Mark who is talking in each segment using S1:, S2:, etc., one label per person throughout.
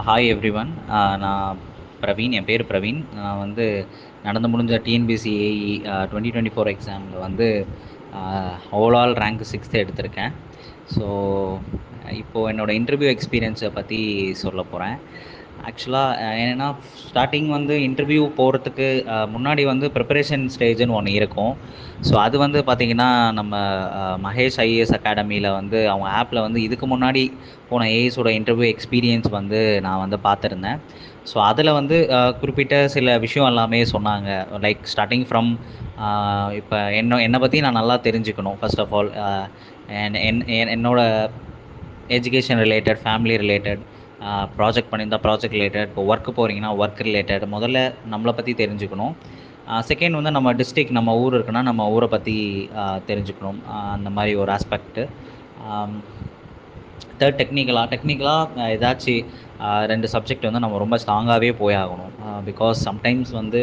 S1: Hi everyone. நான் பிரவீன். என் பேர் பிரவீன். நான் வந்து நடந்து முடிஞ்ச டிஎன்பிஎஸ்சி ஏஇ 2024 எக்ஸாமில் வந்து ஓவரால் ரேங்க் 6th எடுத்திருக்கேன். ஸோ இப்போது என்னோடய இன்டர்வியூ எக்ஸ்பீரியன்ஸை பற்றி சொல்ல போகிறேன். ஆக்சுவலாக என்னென்னா, ஸ்டார்டிங் வந்து இன்டர்வியூ போகிறதுக்கு முன்னாடி வந்து ப்ரிப்பரேஷன் ஸ்டேஜ்னு ஒன்று இருக்கும். ஸோ அது வந்து பார்த்திங்கன்னா, நம்ம மகேஷ் ஐஏஎஸ் அகாடமியில் வந்து அவங்க ஆப்பில் வந்து இதுக்கு முன்னாடி போன ஏஎஸோட இன்டர்வியூ எக்ஸ்பீரியன்ஸ் வந்து நான் வந்து பார்த்துருந்தேன். ஸோ அதில் வந்து குறிப்பிட்ட சில விஷயம் எல்லாமே சொன்னாங்க. லைக் ஸ்டார்டிங் ஃப்ரம் இப்போ என்னை பற்றி நான் நல்லா தெரிஞ்சுக்கணும். ஃபர்ஸ்ட் ஆஃப் ஆல் என்னோட education related, family related, project பண்ணியிருந்தா ப்ராஜெக்ட் ரிலேட்டட், இப்போ ஒர்க்கு போகிறீங்கன்னா ஒர்க் ரிலேட்டட் முதல்ல நம்மளை பற்றி தெரிஞ்சுக்கணும். செகண்ட் வந்து நம்ம டிஸ்ட்ரிக்ட், நம்ம ஊர் இருக்குன்னா நம்ம ஊரை பற்றி தெரிஞ்சுக்கணும். அந்த மாதிரி ஒரு ஆஸ்பெக்ட்டு. தேர்ட் டெக்னிக்கலாக ஏதாச்சும் 2 சப்ஜெக்ட் வந்து நம்ம ரொம்ப ஸ்ட்ராங்காகவே போய் ஆகணும். பிகாஸ் சம்டைம்ஸ் வந்து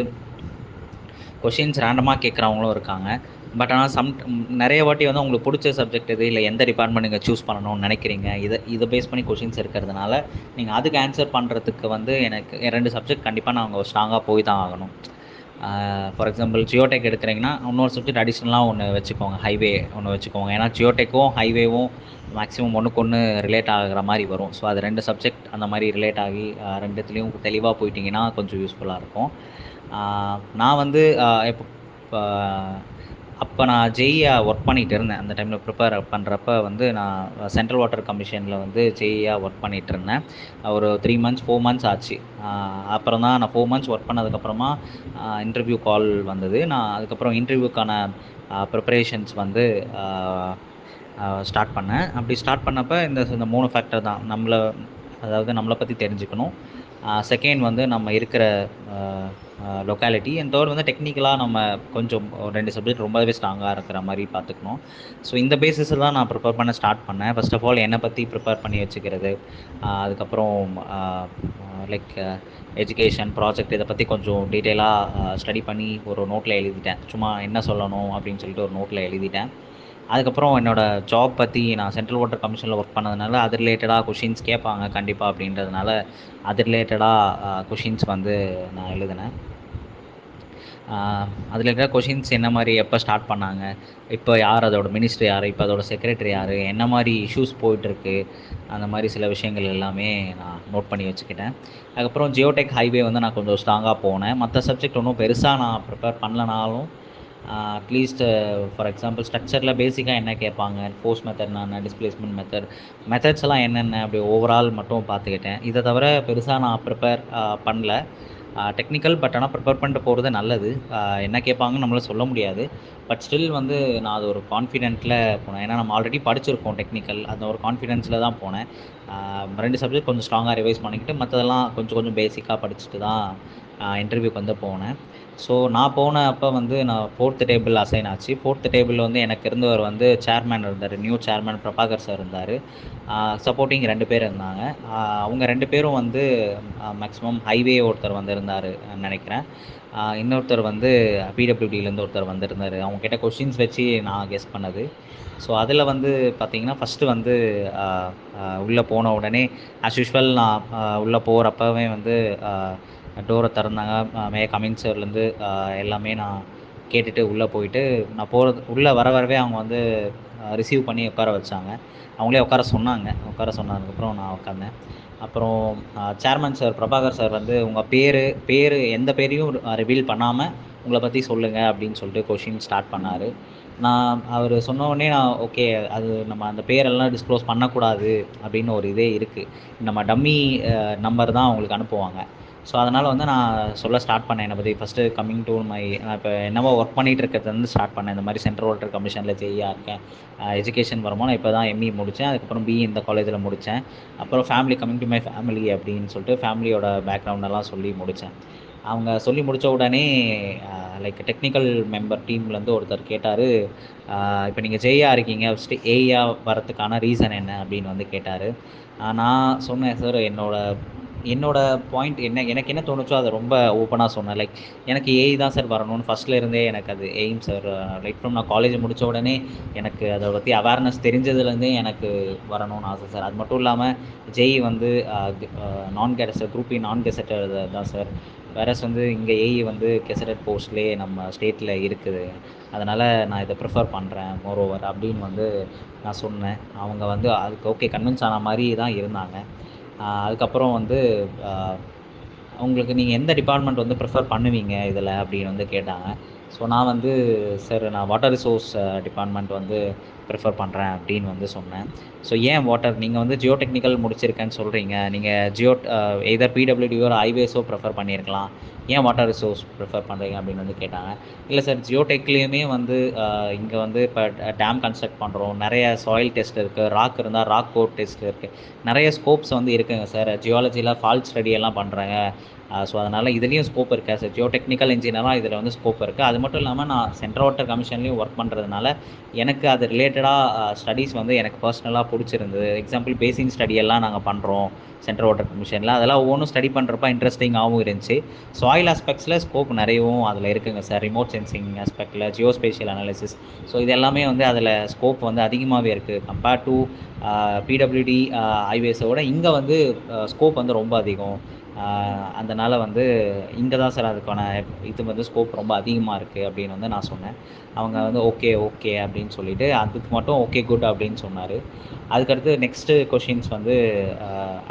S1: கொஷின்ஸ் ரேண்டமாக கேட்குறவங்களும் இருக்காங்க. பட் ஆனால் நிறைய வாட்டி வந்து உங்களுக்கு பிடிச்ச சப்ஜெக்ட் எது, இல்லை எந்த டிபார்ட்மெண்ட் நீங்கள் சூஸ் பண்ணணும்னு நினைக்கிறீங்க, இதை பேஸ் பண்ணி கொஷின்ஸ் இருக்கிறதுனால நீங்கள் அதுக்கு ஆன்சர் பண்ணுறதுக்கு வந்து எனக்கு 2 சப்ஜெக்ட் கண்டிப்பாக நாங்கள் ஸ்ட்ராங்காக போய் தான் ஆகணும். ஃபார் எக்ஸாம்பிள் ஜியோடெக் எடுக்கிறீங்கன்னா இன்னொரு சப்ஜெக்ட் அடிஷ்னலாக ஒன்று வச்சுக்கோங்க, ஹைவே ஒன்று வச்சுக்கோங்க. ஏன்னா ஜியோடெக்கும் ஹைவேவும் மேக்ஸிமம் ஒன்றுக்கு ஒன்று ரிலேட் ஆகிற மாதிரி வரும். ஸோ அது 2 சப்ஜெக்ட் அந்த மாதிரி ரிலேட் ஆகி 2த்துலேயும் தெளிவாக போயிட்டிங்கன்னா கொஞ்சம் யூஸ்ஃபுல்லாக இருக்கும். நான் வந்து இப்போ அப்போ நான் ஜெயியா ஒர்க் பண்ணிகிட்டு இருந்தேன். அந்த டைமில் ப்ரிப்பேர் பண்ணுறப்ப வந்து நான் சென்ட்ரல் வாட்டர் கமிஷனில் வந்து ஜெயியா ஒர்க் பண்ணிகிட்டு இருந்தேன். ஒரு 3 months 4 months ஆச்சு. அப்புறம் தான் நான் 4 months ஒர்க் பண்ணதுக்கப்புறமா இன்டர்வியூ கால் வந்தது. நான் அதுக்கப்புறம் இன்டர்வியூக்கான ப்ரிப்பரேஷன்ஸ் வந்து ஸ்டார்ட் பண்ணேன். அப்படி ஸ்டார்ட் பண்ணப்போ இந்த 3 ஃபேக்டர் தான். நம்மளை பற்றி தெரிஞ்சுக்கணும். செகண்ட் வந்து நம்ம இருக்கிற லொக்காலிட்டி. அண்ட் தேர்ட் வந்து டெக்னிக்கலாக நம்ம கொஞ்சம் 2 சப்ஜெக்ட் ரொம்பவே ஸ்ட்ராங்காக இருக்கிற மாதிரி பார்த்துக்கணும். ஸோ இந்த பேசிஸில் தான் நான் ப்ரிப்பேர் பண்ண ஸ்டார்ட் பண்ணேன். ஃபர்ஸ்ட் ஆஃப் ஆல் என்னை பற்றி ப்ரிப்பேர் பண்ணி வச்சுக்கிறது. அதுக்கப்புறம் லைக் எஜுகேஷன், ப்ராஜெக்ட் இதை பற்றி கொஞ்சம் டீட்டெயிலாக ஸ்டடி பண்ணி ஒரு நோட்டில் எழுதிட்டேன். சும்மா என்ன சொல்லணும் அப்படின்னு சொல்லிட்டு ஒரு நோட்டில் எழுதிட்டேன். அதுக்கப்புறம் என்னோடய ஜாப் பற்றி நான் சென்ட்ரல் வாட்டர் கமிஷனில் ஒர்க் பண்ணதுனால அது ரிலேட்டடாக கொஷின்ஸ் கேட்பாங்க கண்டிப்பாக அப்படின்றதுனால அது ரிலேட்டடாக கொஷின்ஸ் வந்து நான் எழுதினேன். அதில் இருக்கிற கொஷின்ஸ் என்ன மாதிரி, எப்போ ஸ்டார்ட் பண்ணாங்க, இப்போ யார் அதோட மினிஸ்டர் யார், இப்போ அதோட செக்ரட்டரி யார், என்ன மாதிரி இஷ்யூஸ் போயிட்டுருக்கு, அந்த மாதிரி சில விஷயங்கள் எல்லாமே நான் நோட் பண்ணி வச்சுக்கிட்டேன். அதுக்கப்புறம் ஜியோடெக் ஹைவே வந்து நான் கொஞ்சம் ஸ்ட்ராங்காக போனேன். மற்ற சப்ஜெக்ட் ஒன்றும் பெருசாக நான் ப்ரிப்பேர் பண்ணலனாலும் அட்லீஸ்ட் ஃபார் எக்ஸாம்பிள் ஸ்ட்ரக்சரில் பேசிக்காக என்ன கேட்பாங்க, ஃபோர்ஸ் மெத்தட்னா என்ன, டிஸ்பிளேஸ்மெண்ட் மெத்தட்ஸ் எல்லாம் என்னென்ன அப்படி ஓவரால் மட்டும் பார்த்துக்கிட்டேன். இதை தவிர பெருசாக நான் ப்ரிப்பேர் பண்ணல. டெக்னிக்கல் பட் ஆனால் ப்ரிப்பேர் பண்ணிட்டு போகிறது நல்லது. என்ன கேட்பாங்கன்னு நம்மளால் சொல்ல முடியாது. பட் ஸ்டில் வந்து நான் அது ஒரு கான்ஃபிடென்ட்டில் போனேன். ஏன்னா நம்ம ஆல்ரெடி படிச்சிருக்கோம் டெக்னிக்கல், அந்த ஒரு கான்ஃபிடென்ஸில் தான் போனேன். 2 சப்ஜெக்ட் கொஞ்சம் ஸ்ட்ராங்காக ரிவைஸ் பண்ணிக்கிட்டு மற்றதெல்லாம் கொஞ்சம் கொஞ்சம் பேசிக்காக படிச்சுட்டு தான் இன்டர்வியூக்கு வந்து போனேன். ஸோ நான் போன அப்போ வந்து நான் 4th டேபிள் அசைன் ஆச்சு. 4th டேபிள் வந்து எனக்கு இருந்தவர் வந்து சேர்மேன் இருந்தார், நியூ சேர்மேன் பிரபாகர் சார் இருந்தார். சப்போர்ட்டிங் 2 பேர் இருந்தாங்க. அவங்க 2 பேரும் வந்து மேக்ஸிமம் ஹைவே ஒருத்தர் வந்திருந்தார் நினைக்கிறேன். இன்னொருத்தர் வந்து பிடபிள்யூடியிலேருந்து ஒருத்தர் வந்திருந்தார். அவங்க கிட்ட கொஷின்ஸ் வச்சு நான் கெஸ் பண்ணது. ஸோ அதில் வந்து பார்த்திங்கன்னா ஃபஸ்ட்டு வந்து உள்ளே போன உடனே ஆஸ் யூஷுவல் நான் உள்ளே போகிறப்பவே வந்து டோரை திறந்தாங்க. மே கமிங் சார்லேருந்து எல்லாமே நான் கேட்டுட்டு உள்ளே போயிட்டு நான் உள்ளே வரவே அவங்க வந்து ரிசீவ் பண்ணி உட்கார வச்சாங்க. அவங்களே உட்கார சொன்னதுக்கப்புறம் நான் உட்காந்தேன். அப்புறம் சேர்மன் சார் பிரபாகர் சார் வந்து உங்கள் பேர் எந்த பேரையும் ரிவீல் பண்ணாமல் உங்களை பற்றி சொல்லுங்கள் அப்படின்னு சொல்லிட்டு கொஷின் ஸ்டார்ட் பண்ணார். அவர் சொன்ன உடனே நான் ஓகே, அது நம்ம அந்த பேரெல்லாம் டிஸ்க்ளோஸ் பண்ணக்கூடாது அப்படின்னு ஒரு இதே இருக்குது. நம்ம டம்மி நம்பர் தான் அவங்களுக்கு அனுப்புவாங்க. ஸோ அதனால் வந்து நான் சொல்ல ஸ்டார்ட் பண்ணேன் என்னை பற்றி. ஃபஸ்ட்டு கம்மிங் டு நான் இப்போ என்னவோ ஒர்க் பண்ணிகிட்டு இருக்கிறது வந்து ஸ்டார்ட் பண்ணேன். இந்த மாதிரி சென்ட்ரல் வாட்டர் கமிஷனில் ஜெயியாக இருக்கேன். எஜுகேஷன் வரும்போது நான் இப்போ தான் எம்இ முடித்தேன். அதுக்கப்புறம் பிஇ இந்த காலேஜில் முடித்தேன். அப்புறம் family, coming to my family அப்படின்னு சொல்லிட்டு ஃபேமிலியோட பேக்ரவுண்டெல்லாம் சொல்லி முடித்தேன். அவங்க சொல்லி முடித்த உடனே லைக் டெக்னிக்கல் மெம்பர் டீம்லேருந்து ஒருத்தர் கேட்டார், இப்போ நீங்கள் ஜெயியாக இருக்கீங்க, ஃபஸ்ட்டு ஏயா வரத்துக்கான ரீசன் என்ன அப்படின்னு வந்து கேட்டார். நான் சொன்னேன், சார் என்னோடய என்னோட பாயிண்ட் எனக்கு என்ன தோணுச்சோ அதை ரொம்ப ஓப்பனாக சொன்னேன். லைக் எனக்கு ஏஐ தான் சார் வரணும்னு ஃபஸ்ட்ல இருந்தே எனக்கு அது எய்ம் சார். லைக் ஃப்ரம் நான் காலேஜ் முடித்த உடனே எனக்கு அதை பற்றி அவேர்னஸ் தெரிஞ்சதுலேருந்தே எனக்கு வரணும்னு ஆசை சார். அது மட்டும் இல்லாமல் ஜெய் வந்து நான் கெசட் குரூப் நான் கெசட்டர் தான் சார். வேறஸ் வந்து இங்கே ஏஇ வந்து கெசட்டட் போஸ்ட்லேயே நம்ம ஸ்டேட்டில் இருக்குது. அதனால் நான் இதை ப்ரிஃபர் பண்ணுறேன் மோரோவர் அப்படின்னு வந்து நான் சொன்னேன். அவங்க வந்து அதுக்கு ஓகே கன்வின்ஸ் ஆன மாதிரி தான் இருந்தாங்க. அதுக்கப்புறம் வந்து உங்களுக்கு நீங்கள் எந்த டிபார்ட்மெண்ட் வந்து ப்ரிஃபர் பண்ணுவீங்க இதில் அப்படின்னு வந்து கேட்டாங்க. ஸோ நான் வந்து சார் நான் வாட்டர் ரிசோர்ஸ் டிபார்ட்மெண்ட் வந்து ப்ரிஃபர் பண்ணுறேன் அப்படின்னு வந்து சொன்னேன். ஸோ ஏன் வாட்டர் நீங்கள் வந்து ஜியோ டெக்னிக்கல் முடிச்சிருக்கேன்னு சொல்கிறீங்க, நீங்கள் ஜியோ எதர் பிடபிள்யூடியோ ஐவேஸோ ப்ரிஃபர் பண்ணியிருக்கலாம், ஏன் வாட்டர் ரிசோர்ஸ் ப்ரிஃபர் பண்ணுறீங்க அப்படின்னு வந்து கேட்டாங்க. இல்லை சார் ஜியோ டெக்லேயுமே வந்து இங்கே வந்து இப்போ டேம் கன்ஸ்ட்ரக்ட் பண்ணுறோம், நிறைய சாயில் டெஸ்ட் இருக்குது, ராக் இருந்தால் ராக் கோட் டெஸ்ட் இருக்குது, நிறைய ஸ்கோப்ஸ் வந்து இருக்குங்க சார். ஜியாலஜியில் ஃபால்ட் ஸ்டடி எல்லாம் பண்ணுறாங்க. ஸோ அதனால் இதுலேயும் ஸ்கோப் இருக்குது. ஆஸ் ஜியோ டெக்னிக்கல் இன்ஜினியராக இதில் வந்து ஸ்கோப் இருக்குது. அது மட்டும் இல்லாமல் நான் சென்ட்ரல் வாட்டர் கமிஷன்லேயும் ஒர்க் பண்ணுறதுனால எனக்கு அது ரிலேட்டடாக ஸ்டடீஸ் வந்து எனக்கு பர்சனலாக பிடிச்சிருந்தது. எக்ஸாம்பிள் பேசின் ஸ்டடியெல்லாம் நாங்கள் பண்ணுறோம் சென்ட்ரல் வாட்டர் கமிஷனில். அதெல்லாம் ஒவ்வொன்றும் ஸ்டடி பண்ணுறப்ப இன்ட்ரெஸ்டிங்காகவும் இருந்துச்சு. சாயில் ஆஸ்பெக்ட்ஸில் ஸ்கோப் நிறையவும் அதில் இருக்குங்க சார். ரிமோட் சென்சிங் ஆஸ்பெக்டில் ஜியோஸ்பேஷியல் அனாலிசிஸ், ஸோ இது எல்லாமே வந்து அதில் ஸ்கோப் வந்து அதிகமாகவே இருக்குது. கம்பேர்ட் டு பிடபிள்யூடி ஐவேஸோட இங்கே வந்து ஸ்கோப் வந்து ரொம்ப அதிகம். அதனால் வந்து இங்கே தான் சார் அதுக்கான இது வந்து ஸ்கோப் ரொம்ப அதிகமாக இருக்குது அப்படின்னு வந்து நான் சொன்னேன். அவங்க வந்து ஓகே ஓகே அப்படின்னு சொல்லிவிட்டு அதுக்கு மட்டும் ஓகே குட் அப்படின்னு சொன்னார். அதுக்கடுத்து நெக்ஸ்ட்டு கொஷின்ஸ் வந்து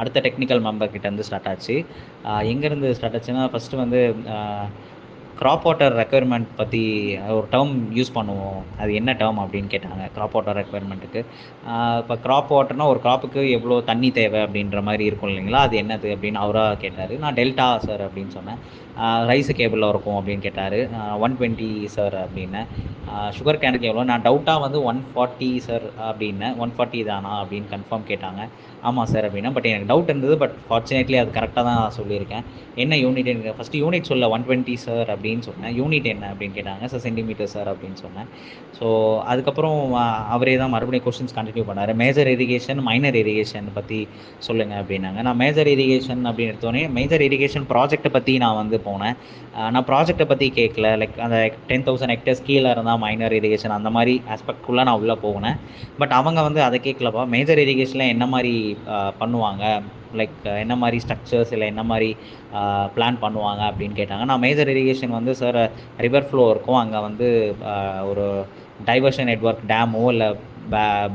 S1: அடுத்த டெக்னிக்கல் மெம்பர்கிட்டேருந்து ஸ்டார்ட் ஆச்சு. எங்கேருந்து ஸ்டார்ட் ஆச்சுன்னா ஃபஸ்ட்டு வந்து க்ராப் வாட்டர் ரெக்குயர்மெண்ட் பற்றி ஒரு டேர்ம் யூஸ் பண்ணுவோம், அது என்ன டேர்ம் அப்படின்னு கேட்டாங்க. க்ராப் வாட்டர் ரெக்குயர்மெண்ட்டுக்கு இப்போ க்ராப் வாட்டர்னால் ஒரு க்ராப்புக்கு எவ்வளோ தண்ணி தேவை அப்படின்ற மாதிரி இருக்கும் இல்லைங்களா, அது என்னது அப்படின்னு அவராக கேட்டார். நான் டெல்டா சார் அப்படின்னு சொன்னேன். ரைஸு கேபிளில் இருக்கும் அப்படின்னு கேட்டார். 120 சார் அப்படின்னேன். சுகர் கேனுக்கு எவ்வளோ, நான் டவுட்டாக வந்து 140 சார் அப்படின்னேன். 140 தானா அப்படின்னு கன்ஃபார்ம் கேட்டாங்க. ஆமாம் சார் அப்படின்னா, பட் எனக்கு டவுட் இருந்தது, பட் ஃபார்ச்சுனேட்லி அது கரெக்டாக தான் நான் சொல்லியிருக்கேன். என்ன யூனிட், எனக்கு ஃபஸ்ட்டு யூனிட் சொல்ல 120 சார் அப்படின்னு சொன்னேன். யூனிட் என்ன அப்படின்னு கேட்டாங்க. சார் சென்டிமீட்டர் சார் அப்படின்னு சொன்னேன். ஸோ அதுக்கப்புறம் அவரே தான் மறுபடியும் கொஸ்டின்ஸ் கண்டினியூ பண்ணார். மேஜர் இரிகேஷன் மைனர் இரிகேஷன் பற்றி சொல்லுங்கள் அப்படின்னாங்க. நான் மேஜர் இரிகேஷன் அப்படின்னு எடுத்தோடனே மேஜர் இரிகேஷன் ப்ராஜெக்ட்டை பற்றி நான் வந்து போனேன். நான் ப்ராஜெக்ட்டை பற்றி கேட்கல. லைக் அந்த 10,000 ஹெக்டர்ஸ் கீழே இருந்தால் மைனர் இரிகேஷன் அந்த மாதிரி ஆஸ்பெக்ட்குள்ளே நான் உள்ளே போனேன். பட் அவங்க வந்து அதை கேட்கலப்பா. மேஜர் இரிகேஷனில் என்ன மாதிரி பண்ணுவாங்க, லைக் என்ன மாதிரி ஸ்ட்ரக்சர்ஸ் இல்லை என்ன மாதிரி பிளான் பண்ணுவாங்க அப்படின்னு கேட்டாங்க. நான் மேஜர் இரிகேஷன் வந்து சார் ரிவர் ஃப்ளோ இருக்கும், அங்கே வந்து ஒரு டைவர்ஷன் நெட்வொர்க் டேமோ இல்லை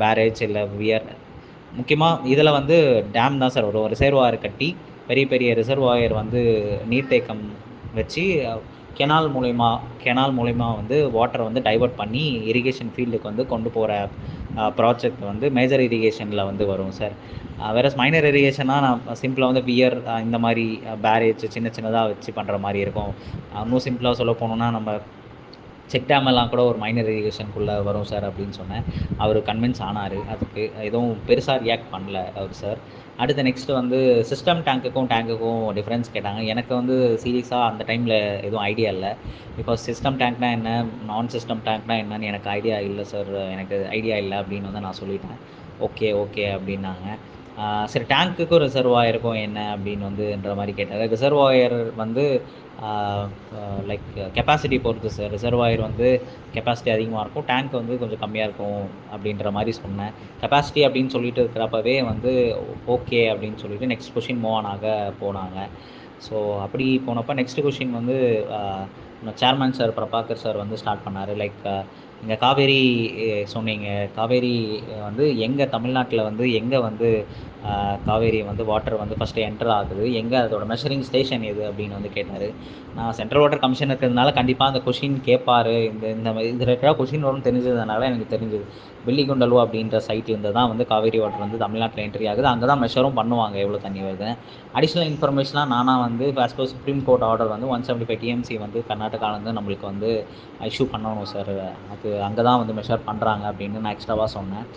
S1: பேரேஜ் இல்லை வியர், முக்கியமாக இதில் வந்து டேம் தான் சார். ஒரு ரிசர்வாயர் கட்டி பெரிய பெரிய ரிசர்வாயர் வந்து நீர்த்தேக்கம் வச்சு கெனால் மூலயமா வந்து வாட்டரை வந்து டைவர்ட் பண்ணி இரிகேஷன் ஃபீல்டுக்கு வந்து கொண்டு போகிற ப்ராஜெக்ட் வந்து மேஜர் இரிகேஷனில் வந்து வரும் சார். வேறு மைனர் இரிகேஷனாக நான் சிம்பிளாக வந்து வியர் இந்த மாதிரி பேரேஜ் சின்ன சின்னதாக வச்சு பண்ணுற மாதிரி இருக்கும். இன்னும் சிம்பிளாக சொல்ல போனோம்னா நம்ம செக் டேம் எல்லாம் கூட ஒரு மைனர் இரிகேஷனுக்குள்ளே வரும் சார் அப்படின்னு சொன்னேன். அவர் கன்வின்ஸ் ஆனார். அதுக்கு எதுவும் பெருசாக ரியாக்ட் பண்ணல அவர் சார். அடுத்து நெக்ஸ்ட்டு வந்து சிஸ்டம் டேங்க்குக்கும் டிஃப்ரென்ஸ் கேட்டாங்க. எனக்கு வந்து சீரியஸாக அந்த டைமில் எதுவும் ஐடியா இல்லை. பிகாஸ் சிஸ்டம் டேங்க்னா என்ன, நான் சிஸ்டம் டேங்க்னா என்னன்னு எனக்கு ஐடியா இல்லை சார், எனக்கு ஐடியா இல்லை அப்படின்னு வந்து நான் சொல்லிட்டேன். ஓகே அப்படின்னாங்க. சரி டேங்க்குக்கும் ரிசர்வாயருக்கும் என்ன அப்படின்னு வந்துன்ற மாதிரி கேட்டாங்க. ரிசர்வாயர் வந்து லைக் கெப்பாசிட்டி பொறுத்து சார். ரிசர்வாயர் வந்து கெப்பாசிட்டி அதிகமாக இருக்கும், டேங்க் வந்து கொஞ்சம் கம்மியாக இருக்கும் அப்படின்ற மாதிரி சொன்னேன். கெப்பாசிட்டி அப்படின்னு சொல்லிட்டு இருக்கிறப்பவே வந்து ஓகே அப்படின்னு சொல்லிட்டு நெக்ஸ்ட் கொஷின் மூவ் ஆன் ஆக போனாங்க. ஸோ அப்படி போனப்போ நெக்ஸ்ட் கொஷின் வந்து சேர்மன் சார் பிரபாகர் சார் வந்து ஸ்டார்ட் பண்ணார். லைக் இங்கே காவேரி சொன்னீங்க, காவேரி வந்து எங்கள் தமிழ்நாட்டில் வந்து எங்கே வந்து காவேரி வந்து வாட்டர் வந்து ஃபஸ்ட்டு என்டர் ஆகுது, எங்கே அதோட மெஷரிங் ஸ்டேஷன் எது அப்படின்னு வந்து கேட்டார். நான் சென்ட்ரல் வாட்டர் கமிஷன் இருக்கிறதுனால கண்டிப்பாக அந்த கொஷின் கேட்பார், இந்த இது ரிலேட்டடாக கொஷின் வரும்னு தெரிஞ்சதுனால எனக்கு தெரிஞ்சது வெள்ளிகுண்டலு அப்படின்ற சைட்லேருந்து தான் வந்து காவேரி வாட்டர் வந்து தமிழ்நாட்டில் என்ட்ரி ஆகுது. அங்கே தான் மெஷரும் பண்ணுவாங்க எவ்வளோ தண்ணி வருது. அடிஷ்னல் இன்ஃபர்மேஷனாக நானாக வந்து as per supreme court order வந்து 175 டிஎம்சி வந்து கர்நாடகாவிலேருந்து நம்மளுக்கு வந்து இஷ்யூ பண்ணணும் சார், அது அங்கே தான் வந்து மெஷர் பண்ணுறாங்க அப்படின்னு நான் எக்ஸ்ட்ராவாக சொன்னேன்.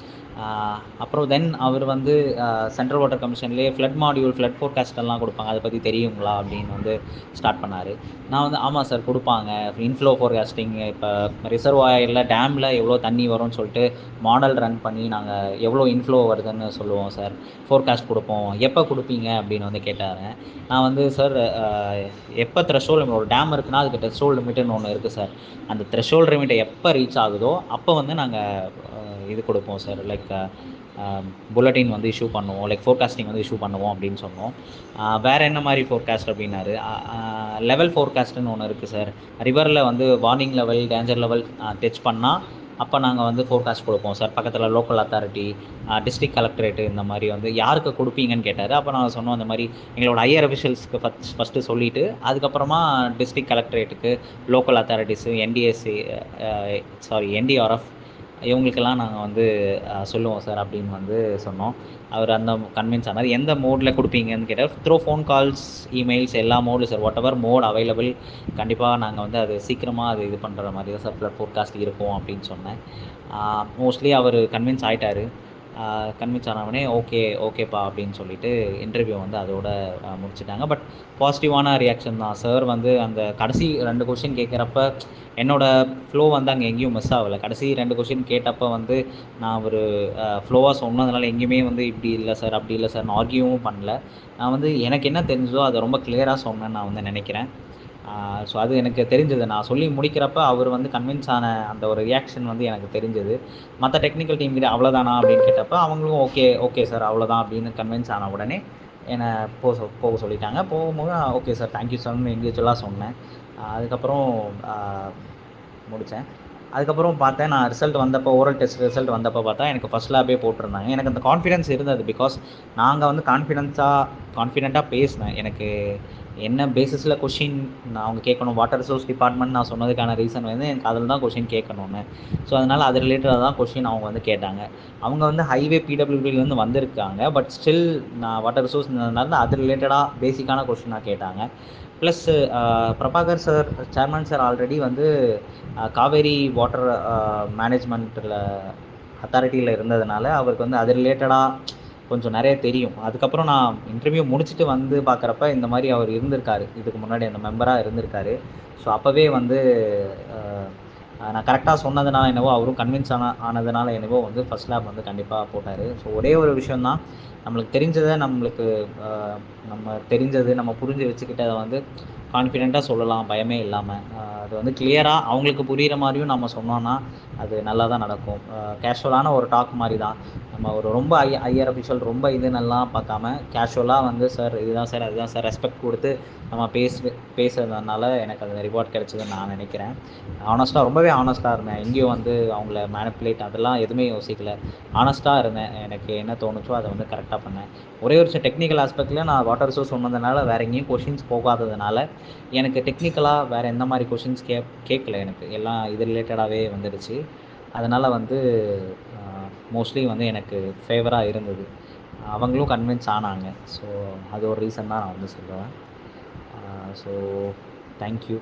S1: அப்புறம் தென் அவர் வந்து சென்ட்ரல் வாட்டர் கமிஷன்லேயே ஃப்ளட் மாடியூல், ஃப்ளட் ஃபோர்காஸ்ட் எல்லாம் கொடுப்பாங்க, அதை பற்றி தெரியுங்களா அப்படின்னு வந்து ஸ்டார்ட் பண்ணார். நான் வந்து ஆமாம் சார் கொடுப்பாங்க, இன்ஃப்ளோ ஃபோர்காஸ்டிங், இப்போ ரிசர்வாயரில் டேமில் எவ்வளோ தண்ணி வரும்னு சொல்லிட்டு மாடல் ரன் பண்ணி நாங்கள் எவ்வளோ இன்ஃப்ளோ வருதுன்னு சொல்லுவோம் சார், ஃபோர்காஸ்ட் கொடுப்போம், எப்போ கொடுப்பீங்க அப்படின்னு வந்து கேட்டார். நான் வந்து சார் எப்போ த்ரெஷோல்டு லிமிட், ஒரு டேம் இருக்குன்னா அதுக்கு த்ரெஷோல்டு லிமிட்டுன்னு ஒன்று இருக்குது சார், அந்த த்ரெஷோல்டு லிமிட்டை எப்போ ரீச் ஆகுதோ அப்போ வந்து நாங்கள் இது கொடுப்போம் சார், லைக் புல்லட்டின் வந்து இஷ்யூ பண்ணுவோம், லைக் ஃபோர்காஸ்டிங் வந்து இஷ்யூ பண்ணுவோம் அப்படின்னு சொன்னோம். வேறு என்ன மாதிரி ஃபோர்காஸ்ட் அப்படின்னாரு. லெவல் ஃபோர்காஸ்ட்டுன்னு ஒன்று இருக்குது சார், ரிவரில் வந்து warning level, danger level touch பண்ணால் அப்போ நாங்கள் வந்து ஃபோர்காஸ்ட் கொடுப்போம் சார், பக்கத்தில் லோக்கல் அத்தாரிட்டி, டிஸ்ட்ரிக்ட் கலெக்டரேட்டு, இந்த மாதிரி வந்து யாருக்கு கொடுப்பீங்கன்னு கேட்டார். அப்போ நாங்கள் சொன்னோம் அந்த மாதிரி எங்களோட ஹையர் அஃபிஷியல்ஸ்க்கு ஃபஸ்ட்டு சொல்லிவிட்டு அதுக்கப்புறமா district கலெக்டரேட்டுக்கு, local authorities, NTSC, NDRF, இவங்களுக்கெல்லாம் நாங்கள் வந்து சொல்லுவோம் சார் அப்படின்னு வந்து சொன்னோம். அவர் அந்த கன்வின்ஸ் ஆனார். எந்த மோடில் கொடுப்பீங்கன்னு கேட்டார். த்ரூ ஃபோன் கால்ஸ், இமெயில்ஸ், எல்லா மோடும் sir, whatever mode available, கண்டிப்பாக நாங்கள் வந்து அது சீக்கிரமாக அது இது பண்ணுற மாதிரி தான் சார் ஃப்ளட் ஃபோர்காஸ்ட் இருக்கும் அப்படின்னு சொன்னேன். மோஸ்ட்லி அவர் கன்வின்ஸ் ஆகிட்டார். கன்வின்ஸ் ஆனவொடனே ஓகேப்பா அப்படின்னு சொல்லிட்டு இன்டர்வியூ வந்து அதோட முடிச்சிட்டாங்க. பட் பாசிட்டிவான ரியாக்ஷன் தான் சார். வந்து அந்த கடைசி 2 கொஷின் கேட்குறப்ப என்னோடய ஃப்ளோ வந்து அங்கே எங்கேயும் மிஸ் ஆகலை. கடைசி 2 கொஷின் கேட்டப்போ வந்து நான் ஒரு ஃப்ளோவாக சொன்னதுனால எங்கேயுமே வந்து இப்படி இல்லை சார், அப்படி இல்லை சார், நான் ஆர்கியூவும் பண்ணல. நான் வந்து எனக்கு என்ன தெரிஞ்சதோ அதை ரொம்ப கிளியராக சொன்னேன்னு நான் வந்து நினைக்கிறேன். ஸோ அது எனக்கு தெரிஞ்சது. நான் சொல்லி முடிக்கிறப்ப அவர் வந்து கன்வின்ஸ் ஆன அந்த ஒரு ரியாக்ஷன் வந்து எனக்கு தெரிஞ்சது. மற்ற டெக்னிக்கல் டீம் கிட்ட அவ்வளோதானா அப்படின்னு கேட்டப்போ அவங்களும் ஓகே சார் அவ்வளோதான் அப்படின்னு கன்வின்ஸ் ஆன உடனே என்னை போக சொல்லிட்டாங்க. போகும்போது ஓகே சார், தேங்க்யூ சார்னு இண்டிவிஜுவலாக சொன்னேன். அதுக்கப்புறம் முடித்தேன். அதுக்கப்புறம் பார்த்தேன், நான் ரிசல்ட் வந்தப்போ, ஓரல் டெஸ்ட் ரிசல்ட் வந்தப்போ பார்த்தா எனக்கு ஃபஸ்ட் லேபே போட்டிருந்தாங்க. எனக்கு அந்த கான்ஃபிடன்ஸ் இருந்தது. பிகாஸ் நாங்கள் வந்து கான்ஃபிடென்ட்டாக பேசினேன். எனக்கு என்ன பேசிஸில் கொஷின் நான் அவங்க கேட்கணும், வாட்டர் ரிசோர்ஸ் டிபார்ட்மெண்ட் நான் சொன்னதுக்கான ரீசன் வந்து எனக்கு அதில் தான் கொஷின் கேட்கணுன்னு. ஸோ அதனால் அது ரிலேட்டடாக தான் கொஷின் அவங்க வந்து கேட்டாங்க. அவங்க வந்து ஹைவே பிடபிள்யூடிலேருந்து வந்திருக்காங்க. பட் ஸ்டில் நான் வாட்டர் ரிசோர்ஸ்னால அது ரிலேட்டடாக பேசிக்கான கொஷினாக கேட்டாங்க. Plus Prabhakar sir, chairman sir already வந்து காவேரி வாட்டர் மேனேஜ்மெண்ட்டில் அத்தாரிட்டியில் இருந்ததுனால அவருக்கு வந்து அது ரிலேட்டடாக கொஞ்சம் நிறைய தெரியும். அதுக்கப்புறம் நான் இன்டர்வியூ முடிச்சுட்டு வந்து பார்க்குறப்ப இந்த மாதிரி அவர் இருந்திருக்காரு, இதுக்கு முன்னாடி அந்த மெம்பராக இருந்திருக்காரு. ஸோ அப்போவே வந்து நான் கரெக்டாக சொன்னதுனால என்னவோ, அவரும் கன்வின்ஸ் ஆனதுனால என்னவோ வந்து ஃபஸ்ட் லேப் வந்து கண்டிப்பாக போட்டார். ஸோ ஒரே ஒரு விஷயந்தான், நம்மளுக்கு தெரிஞ்சதை நம்ம தெரிஞ்சது நம்ம புரிஞ்சு வச்சுக்கிட்டதை வந்து கான்ஃபிடெண்ட்டாக சொல்லலாம் பயமே இல்லாமல். அது வந்து கிளியராக அவங்களுக்கு புரிகிற மாதிரியும் நம்ம சொன்னோன்னா அது நல்லா தான் நடக்கும். கேஷுவலான ஒரு டாக் மாதிரி தான். நம்ம ஒரு ரொம்ப ஹையர் அஃபிஷியல் ரொம்ப இதுன்னெல்லாம் பார்க்காம கேஷுவலாக வந்து சார் இதுதான் சார், அதுதான் சார், ரெஸ்பெக்ட் கொடுத்து நம்ம பேசுறதுனால எனக்கு அது ரிவார்ட் கிடைச்சதுன்னு நான் நினைக்கிறேன். ரொம்பவே ஆனஸ்ட்டாக இருந்தேன். எங்கேயும் வந்து அவங்கள மேனிப்புலேட் அதெல்லாம் எதுவுமே யோசிக்கல. ஆனஸ்ட்டாக இருந்தேன். எனக்கு என்ன தோணுச்சோ அதை வந்து கரெக்டாக பண்ணேன். ஒரே ஒரு டெக்னிக்கல் ஆஸ்பெக்டில் நான் வாட்டர் ரிசோர்ஸ் சொன்னதுனால வேறு எங்கேயும் கொஷின்ஸ் போகாததுனால எனக்கு டெக்னிக்கலாக வேறு எந்த மாதிரி கொஷின்ஸ் கேட்கல. எனக்கு எல்லாம் இது ரிலேட்டடாகவே வந்துடுச்சு. அதனால் வந்து மோஸ்ட்லி வந்து எனக்கு ஃபேவராக இருந்தது. அவங்களும் கன்வின்ஸ் ஆனாங்க. ஸோ அது ஒரு ரீசன் தான் நான் வந்து சொல்லுவேன். So thank you.